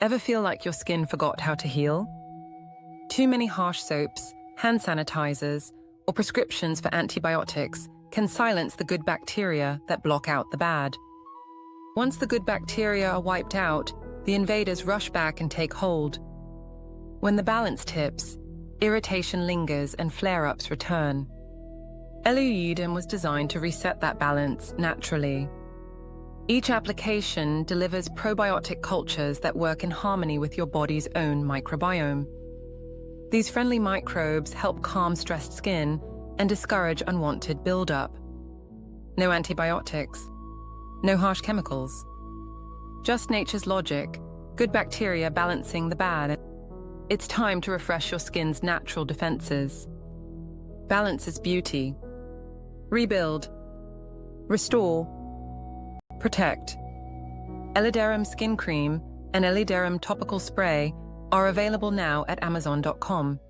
Ever feel like your skin forgot how to heal? Too many harsh soaps, hand sanitizers, or prescriptions for antibiotics can silence the good bacteria that block out the bad. Once the good bacteria are wiped out, the invaders rush back and take hold. When the balance tips, irritation lingers and flare-ups return. Eliderm was designed to reset that balance naturally. Each application delivers probiotic cultures that work in harmony with your body's own microbiome. These friendly microbes help calm stressed skin and discourage unwanted buildup. No antibiotics, no harsh chemicals. Just nature's logic, good bacteria balancing the bad. It's time to refresh your skin's natural defenses. Balance is beauty. Rebuild. Restore. Protect. Eliderm Skin Cream and Eliderm Topical Spray are available now at Amazon.com.